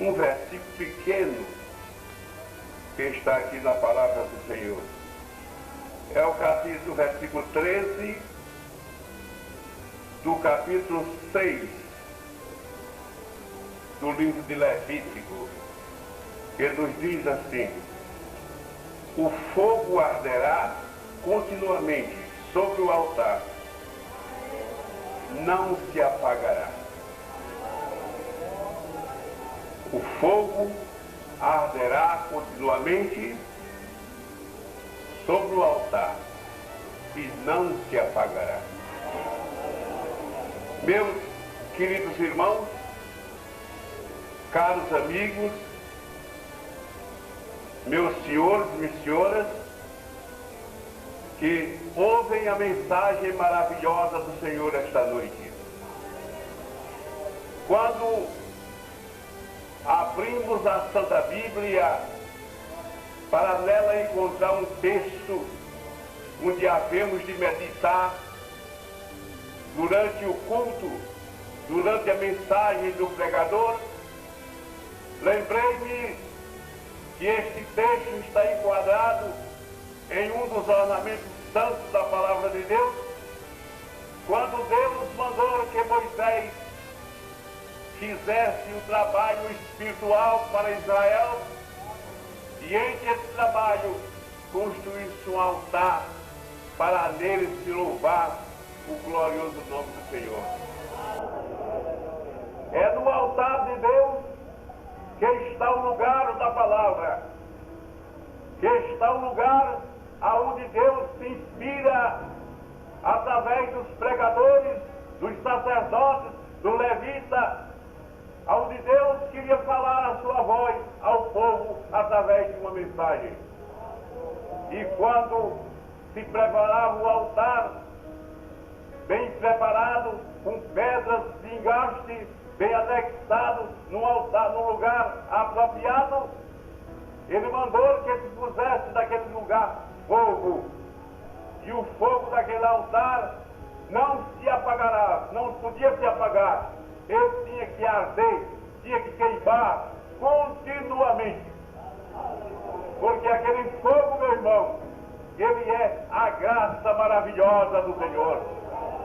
um versículo pequeno que está aqui na palavra do Senhor. É o capítulo, versículo 13 do capítulo 6 do livro de Levítico, que nos diz assim: o fogo arderá continuamente sobre o altar, não se apagará. O fogo arderá continuamente sobre o altar e não se apagará. Meus queridos irmãos, caros amigos, meus senhores e minhas senhoras, que ouvem a mensagem maravilhosa do Senhor esta noite. Quando abrimos a Santa Bíblia, para nela encontrar um texto onde havemos de meditar durante o culto, durante a mensagem do pregador, lembrei-me que este texto está enquadrado em um dos ornamentos santos da palavra de Deus, quando Deus mandou que Moisés fizesse o trabalho espiritual para Israel, e entre esse trabalho construísse um altar para nele se louvar o glorioso nome do Senhor. É no altar de Deus que está o lugar da palavra, que está o lugar aonde Deus se inspira através dos pregadores, dos sacerdotes, do levita, onde Deus queria falar a sua voz ao povo através de uma mensagem. E quando se preparava o altar, bem preparado, com pedras de engaste, bem anexado no altar, no lugar apropriado, ele mandou que se pusesse daquele lugar fogo. E o fogo daquele altar não se apagará, não podia se apagar. Ele tinha que arder, tinha que queimar continuamente. Porque aquele fogo, meu irmão, ele é a graça maravilhosa do Senhor.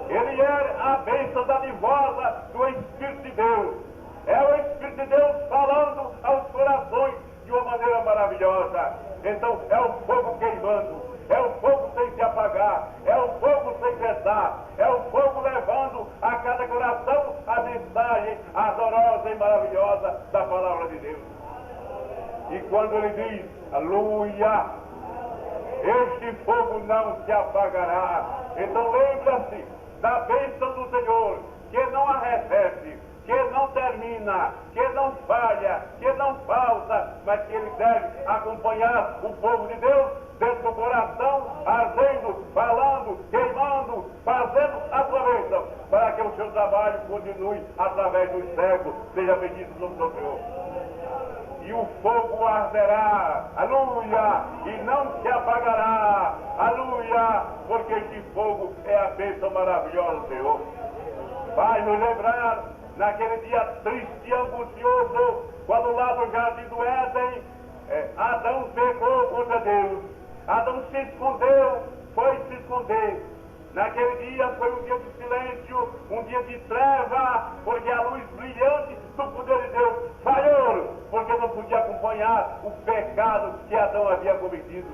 Ele é a bênção dadivosa do Espírito de Deus. É o Espírito de Deus falando aos corações de uma maneira maravilhosa. Então é o fogo queimando, é o fogo sem se apagar, é o fogo sem cessar, é o fogo levando a cada coração a mensagem ardorosa e maravilhosa da palavra de Deus. E quando ele diz, aleluia, este fogo não se apagará. Então lembra-se da bênção do Senhor, que não arrefece, que não termina, que não falha, que não falta, mas que ele deve acompanhar o povo de Deus dentro do coração, ardendo, falando, queimando, fazendo a sua bênção, para que o seu trabalho continue através dos séculos. Seja bendito o nome do Senhor. E o fogo arderá, aleluia, e não se apagará, aleluia, porque este fogo é a bênção maravilhosa do Senhor. Vai nos lembrar naquele dia triste e angustioso, quando lá no jardim do Éden, Adão pecou contra Deus. Adão se escondeu, foi se esconder. Naquele dia foi um dia de silêncio, um dia de treva, porque a luz brilhante do poder de Deus falhou, porque não podia acompanhar o pecado que Adão havia cometido.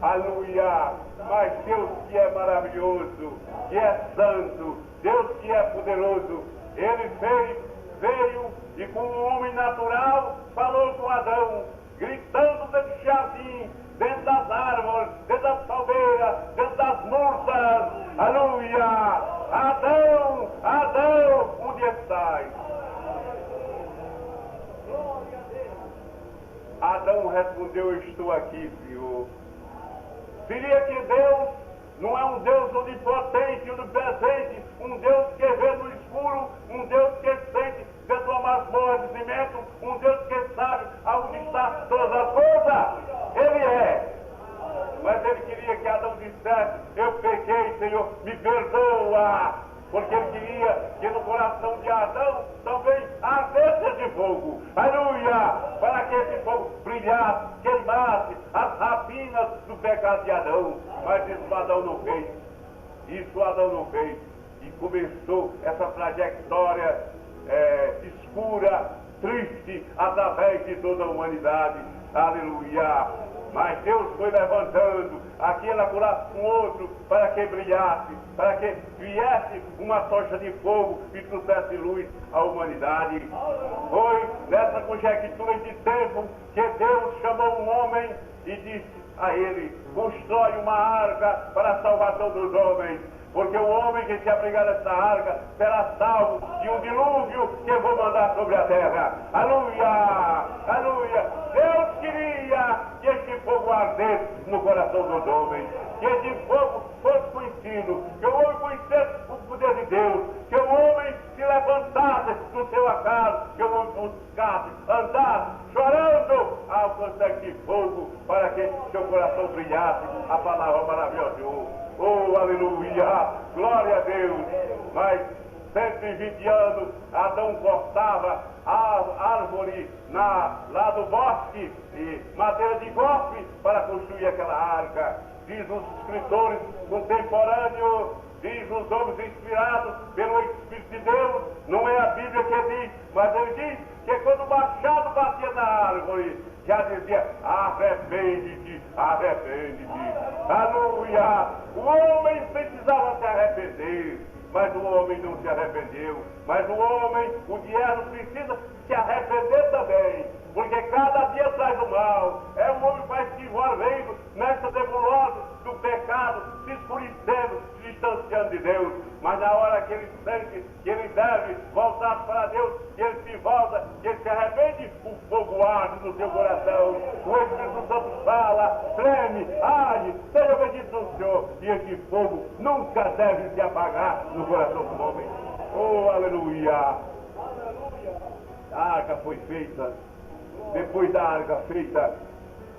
Aleluia! Mas Deus que é maravilhoso, que é santo, Deus que é poderoso, Ele veio e com um homem natural falou com Adão, gritando dentro do jardim, dentro das árvores, dentro das palmeiras, dentro das mursas. Aleluia! Adão, Adão, onde estás? Adão respondeu, estou aqui, Senhor. Diria que Deus não é um Deus onipotente, onipresente, um Deus que vê no escuro, um Deus que sente dentro de uma masmorra de cimento, um Deus que sabe aonde está todas as coisas. Ele é. Mas ele queria que Adão dissesse, eu pequei, Senhor, me perdoa. Porque ele queria que no coração de Adão também ardesse esse fogo, aleluia, para que esse fogo brilhasse, queimasse as rapinas do pecado de Adão. Mas isso Adão não fez, isso Adão não fez, e começou essa trajetória escura, triste, através de toda a humanidade, aleluia. Mas Deus foi levantando aquele acolá um outro para que brilhasse, para que viesse uma tocha de fogo e trouxesse luz à humanidade. Foi nessa conjectura de tempo que Deus chamou um homem e disse a ele: constrói uma arca para a salvação dos homens, porque o homem que se abrigar nessa arca será salvo de um dilúvio que eu vou mandar sobre a terra. Aleluia! Aleluia! Deus queria que este fogo ardesse no coração dos homens, que este fogo fosse conhecido, que o homem conhecesse o poder de Deus, que o homem se levantasse do seu acaso, que o homem buscasse, andasse, chorando, a alcançar este fogo, para que seu coração brilhasse a palavra maravilhosa de hoje. Oh, aleluia, glória a Deus. Mas 120 anos Adão cortava a árvore lá do bosque e madeira de golpe para construir aquela arca. Diz os escritores contemporâneos, diz os homens inspirados pelo Espírito de Deus, não é a Bíblia que diz, mas ele diz que quando o machado batia na árvore, já dizia: arrepende-te, arrepende-te. Aleluia! O homem precisava se arrepender, mas o homem não se arrependeu. Mas o homem, o diabo, precisa se arrepender também, porque cada dia traz o mal. É o homem que vai se envolvendo nessa nebulosa do pecado, se escurecendo, se distanciando de Deus. Mas na hora que ele sente que ele deve voltar para Deus, que ele se volta, que ele se arrepende, o fogo arde no seu coração. O Espírito Santo fala, treme, age, seja bendito o Senhor. E esse fogo nunca deve se apagar no coração do homem. Oh, aleluia! A arca foi feita. Depois da arca feita,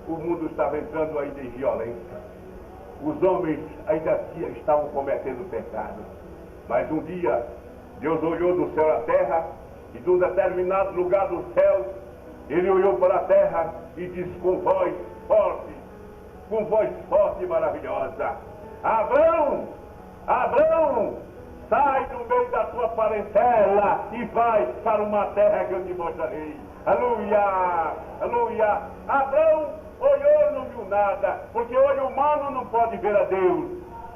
o mundo estava entrando ainda em violência. Os homens ainda estavam cometendo pecado. Mas um dia, Deus olhou do céu à terra, e de um determinado lugar do céu, ele olhou para a terra e disse com voz forte e maravilhosa: Abrão, Abrão, sai do meio da tua parentela e vai para uma terra que eu te mostrarei. Aleluia, aleluia. Abrão olhou e não viu nada, porque olho humano não pode ver a Deus.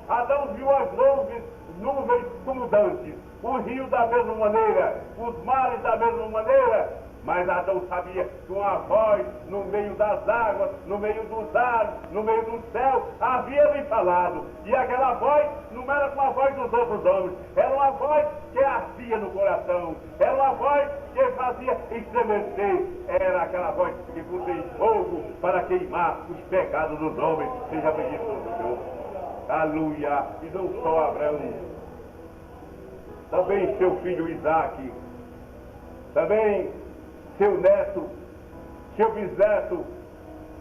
Adão viu as nuvens como dantes, o rio da mesma maneira, os mares da mesma maneira. Mas Adão sabia que uma voz no meio das águas, no meio dos ares, no meio do céu, havia lhe falado. E aquela voz não era como a voz dos outros homens, era uma voz que ardia no coração, era uma voz que fazia estremecer, era aquela voz que contém fogo para queimar os pecados dos homens. Seja bendito o Senhor. Aleluia. E não só Abraão, também seu filho Isaque, também seu neto, seu bisneto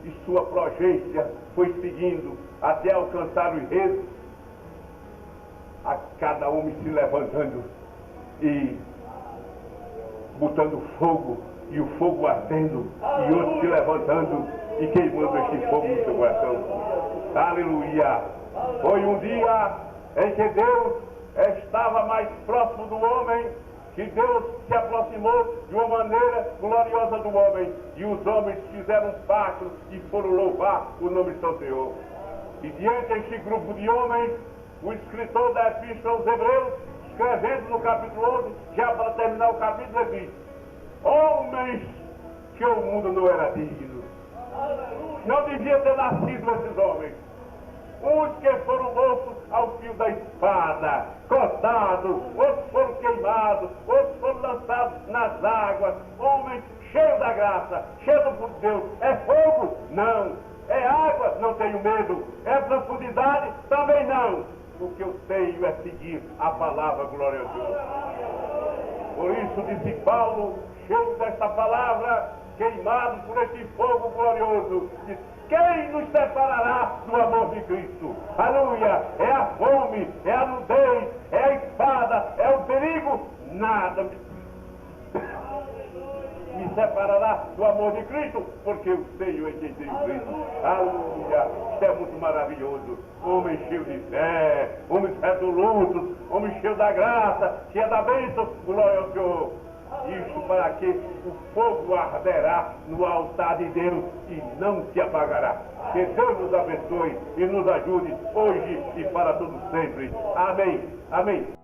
e sua progência foi seguindo até alcançar os reis, a cada homem se levantando e botando fogo, e o fogo ardendo, e outros se levantando e queimando este fogo no seu coração. Aleluia! Foi um dia em que Deus estava mais próximo do homem, que Deus se aproximou de uma maneira gloriosa do homem, e os homens fizeram um pacto e foram louvar o nome de seu Senhor. E diante deste grupo de homens, o escritor da Epístola aos Hebreus, escrevendo no capítulo 11, já para terminar o capítulo, ele diz: homens que o mundo não era digno. Não devia ter nascido esses homens. Uns que foram mortos ao fio da espada, cortados, outros foram queimados, outros foram lançados nas águas. Homens cheios da graça, cheios do poder de Deus. É fogo? Não. É água? Não tenho medo. É profundidade? Também não. O que eu tenho é seguir a palavra glória a Deus. Por isso disse Paulo, cheio desta palavra, queimado por este fogo glorioso, disse: quem nos separará do amor de Cristo? Aleluia! É a fome, é a nudez, é a espada, é o perigo? Nada. separará do amor de Cristo, porque eu sei em quem tem Cristo. Aleluia! Isto é muito maravilhoso. Homem cheio de fé, homens resolutos, homem cheio da graça, cheio da bênção, glória ao Senhor. Isto para que o fogo arderá no altar de Deus e não se apagará. Que Deus nos abençoe e nos ajude hoje e para todo sempre. Amém. Amém.